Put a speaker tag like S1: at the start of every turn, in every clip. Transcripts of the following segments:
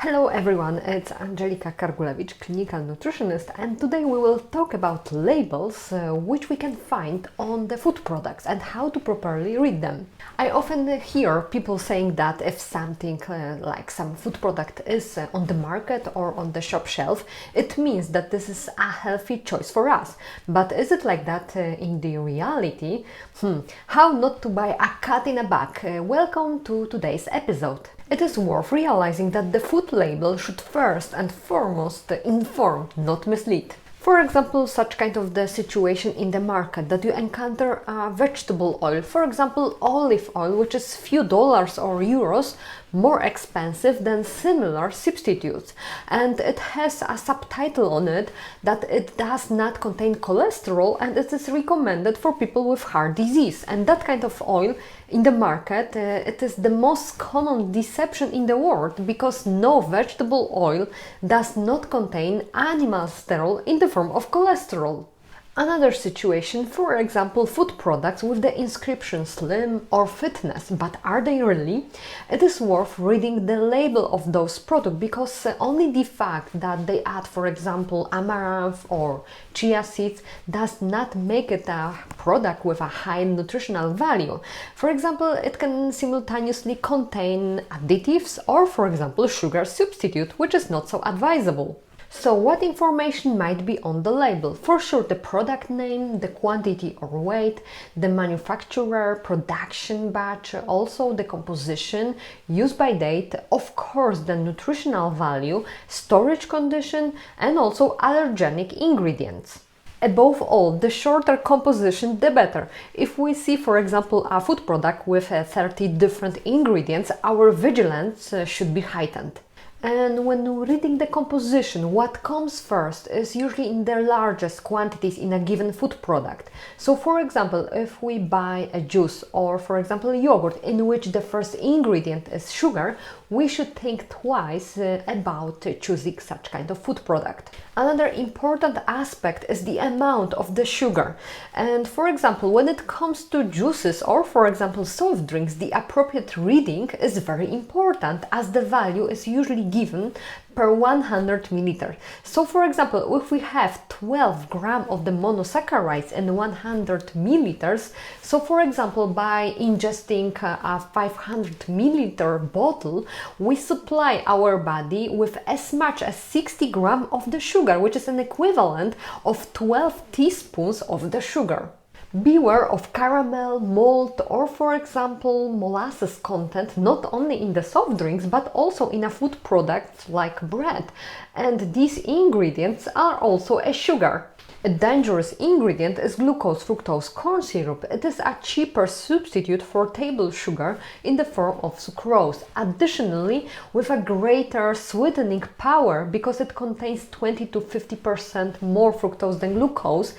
S1: Hello everyone, it's Angelika Kargulewicz, clinical nutritionist, and today we will talk about labels which we can find on the food products and how to properly read them. I often hear people saying that if something like some food product is on the market or on the shop shelf, it means that this is a healthy choice for us. But is it like that in the reality? How not to buy a cat in a bag? Welcome to today's episode. It is worth realizing that the food label should first and foremost inform, not mislead. For example, such kind of the situation in the market that you encounter a vegetable oil, for example olive oil, which is few dollars or euros more expensive than similar substitutes, and it has a subtitle on it that it does not contain cholesterol and it is recommended for people with heart disease. And that kind of oil in the market, it is the most common deception in the world, because no vegetable oil does not contain animal sterol in the form of cholesterol. Another situation, for example, food products with the inscription slim or fitness, but are they really? It is worth reading the label of those products, because only the fact that they add, for example, amaranth or chia seeds does not make it a product with a high nutritional value. For example, it can simultaneously contain additives or, for example, sugar substitute, which is not so advisable. So what information might be on the label? For sure, the product name, the quantity or weight, the manufacturer, production batch, also the composition, use by date, of course the nutritional value, storage condition, and also allergenic ingredients. Above all, the shorter composition, the better. If we see, for example, a food product with 30 different ingredients, our vigilance should be heightened. And when reading the composition, what comes first is usually in the largest quantities in a given food product. So for example, if we buy a juice or for example a yogurt in which the first ingredient is sugar, we should think twice about choosing such kind of food product. Another important aspect is the amount of the sugar. And for example, when it comes to juices or for example soft drinks, the appropriate reading is very important, as the value is usually given per 100 milliliters. So for example, if we have 12 grams of the monosaccharides in 100 milliliters, so for example by ingesting a 500 milliliter bottle, we supply our body with as much as 60 grams of the sugar, which is an equivalent of 12 teaspoons of the sugar. Beware of caramel, malt or for example molasses content not only in the soft drinks but also in a food product like bread, and these ingredients are also a sugar. A dangerous ingredient is glucose-fructose corn syrup. It is a cheaper substitute for table sugar in the form of sucrose, additionally with a greater sweetening power because it contains 20 to 50% more fructose than glucose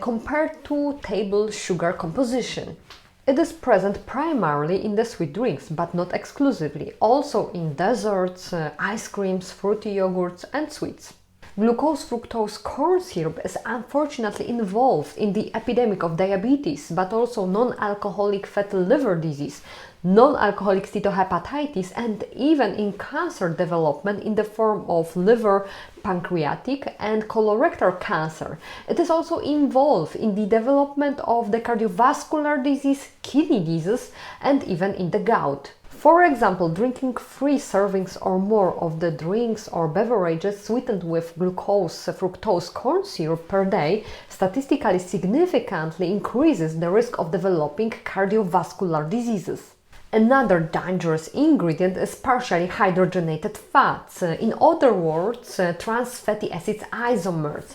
S1: compared to table sugar composition. It is present primarily in the sweet drinks, but not exclusively, also in desserts, ice creams, fruity yogurts and sweets. Glucose-fructose corn syrup is unfortunately involved in the epidemic of diabetes, but also non-alcoholic fatty liver disease, non-alcoholic steatohepatitis, and even in cancer development in the form of liver, pancreatic and colorectal cancer. It is also involved in the development of the cardiovascular disease, kidney disease, and even in the gout. For example, drinking 3 servings or more of the drinks or beverages sweetened with glucose-fructose corn syrup per day statistically significantly increases the risk of developing cardiovascular diseases. Another dangerous ingredient is partially hydrogenated fats, in other words, trans fatty acids isomers.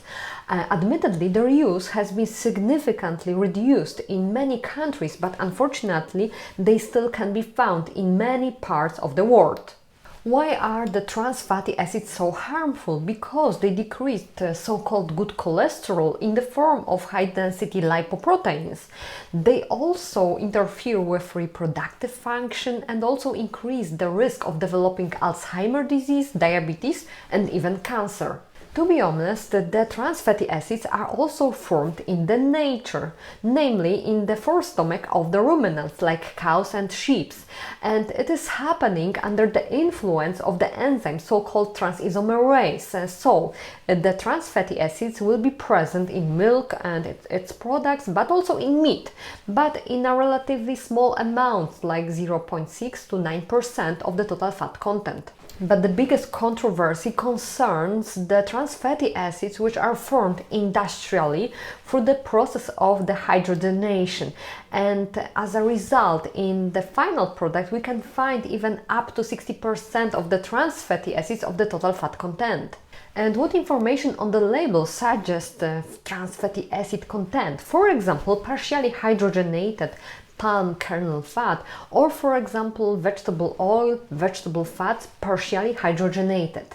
S1: Admittedly, their use has been significantly reduced in many countries, but unfortunately, they still can be found in many parts of the world. Why are the trans fatty acids so harmful? Because they decrease the so-called good cholesterol in the form of high-density lipoproteins. They also interfere with reproductive function and also increase the risk of developing Alzheimer's disease, diabetes, and even cancer. To be honest, the trans fatty acids are also formed in the nature, namely in the forestomach of the ruminants like cows and sheep, and it is happening under the influence of the enzyme so-called transisomerase. So the trans fatty acids will be present in milk and its products, but also in meat, but in a relatively small amount like 0.6 to 9% of the total fat content. But the biggest controversy concerns the trans fatty acids which are formed industrially through the process of the hydrogenation, and as a result in the final product we can find even up to 60% of the trans fatty acids of the total fat content. And what information on the label suggests the trans fatty acid content? For example, partially hydrogenated palm kernel fat, or for example vegetable oil, vegetable fats partially hydrogenated.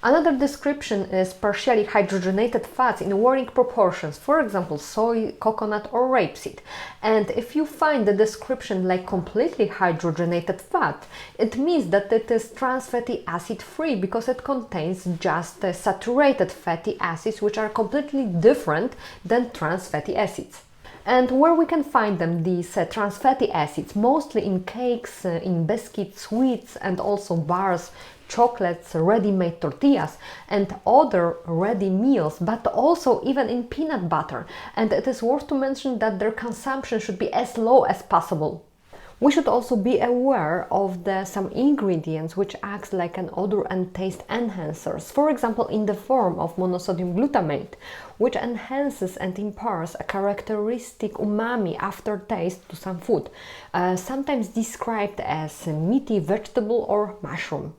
S1: Another description is partially hydrogenated fats in varying proportions, for example soy, coconut or rapeseed. And if you find the description like completely hydrogenated fat, it means that it is trans fatty acid free because it contains just saturated fatty acids which are completely different than trans fatty acids. And where we can find them, these trans fatty acids, mostly in cakes, in biscuits, sweets and also bars, chocolates, ready-made tortillas and other ready meals, but also even in peanut butter. And it is worth to mention that their consumption should be as low as possible. We should also be aware of some ingredients which act like an odor and taste enhancers, for example in the form of monosodium glutamate, which enhances and imparts a characteristic umami aftertaste to some food, sometimes described as meaty vegetable or mushroom.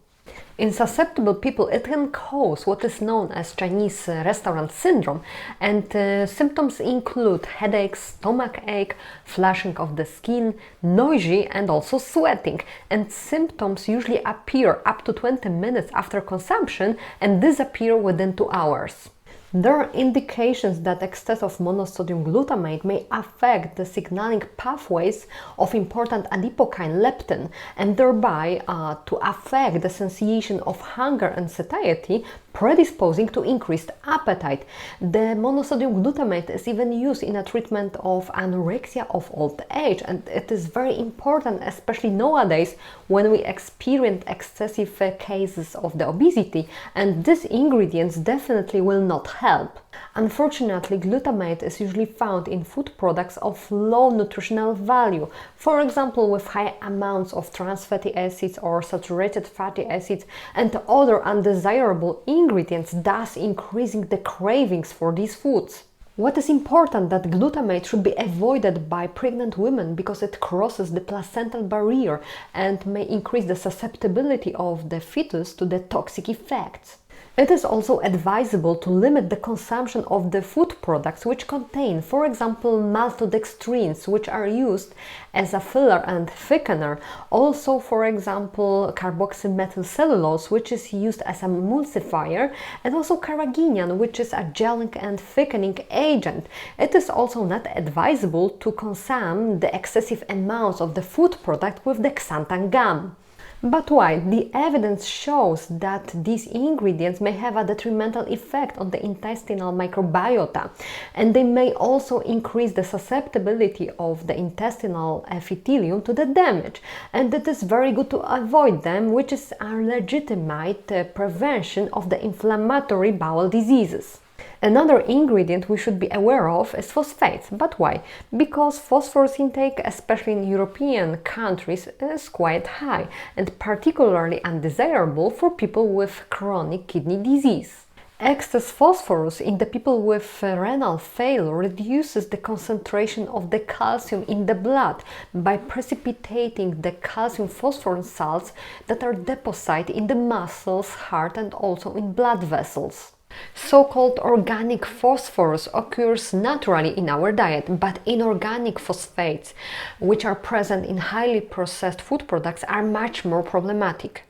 S1: In susceptible people, it can cause what is known as Chinese restaurant syndrome, and symptoms include headaches, stomach ache, flushing of the skin, nausea and also sweating. And symptoms usually appear up to 20 minutes after consumption and disappear within 2 hours. There are indications that excess of monosodium glutamate may affect the signaling pathways of important adipokine leptin and thereby to affect the sensation of hunger and satiety, predisposing to increased appetite. The monosodium glutamate is even used in a treatment of anorexia of old age, and it is very important, especially nowadays when we experience excessive cases of the obesity, and these ingredients definitely will not help. Unfortunately, glutamate is usually found in food products of low nutritional value, for example with high amounts of trans fatty acids or saturated fatty acids and other undesirable ingredients, thus increasing the cravings for these foods. What is important that glutamate should be avoided by pregnant women because it crosses the placental barrier and may increase the susceptibility of the fetus to the toxic effects. It is also advisable to limit the consumption of the food products which contain, for example, maltodextrins, which are used as a filler and thickener. Also, for example, carboxymethylcellulose, which is used as an emulsifier, and also carrageenan, which is a gelling and thickening agent. It is also not advisable to consume the excessive amounts of the food product with the xanthan gum. But why? The evidence shows that these ingredients may have a detrimental effect on the intestinal microbiota, and they may also increase the susceptibility of the intestinal epithelium to the damage, and it is very good to avoid them, which is a legitimate prevention of the inflammatory bowel diseases. Another ingredient we should be aware of is phosphates. But why? Because phosphorus intake, especially in European countries, is quite high and particularly undesirable for people with chronic kidney disease. Excess phosphorus in the people with renal failure reduces the concentration of the calcium in the blood by precipitating the calcium phosphorus salts that are deposited in the muscles, heart and also in blood vessels. So-called organic phosphorus occurs naturally in our diet, but inorganic phosphates, which are present in highly processed food products, are much more problematic.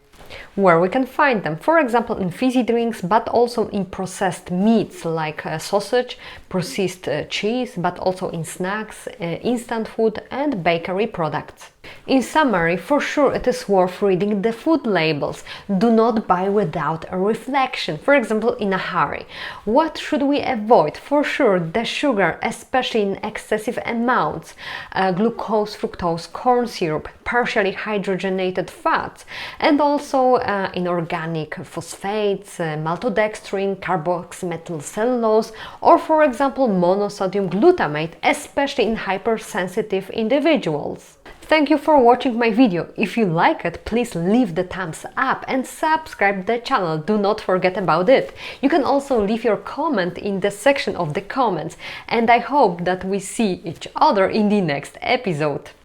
S1: Where we can find them, for example in fizzy drinks, but also in processed meats like sausage, processed cheese, but also in snacks, instant food and bakery products. In summary, for sure it is worth reading the food labels. Do not buy without a reflection, for example in a hurry. What should we avoid? For sure the sugar, especially in excessive amounts, glucose-fructose corn syrup, partially hydrogenated fats, and also inorganic phosphates, maltodextrin, carboxymethylcellulose, or for example monosodium glutamate, especially in hypersensitive individuals. Thank you for watching my video. If you like it, please leave the thumbs up and subscribe the channel. Do not forget about it. You can also leave your comment in the section of the comments, and I hope that we see each other in the next episode.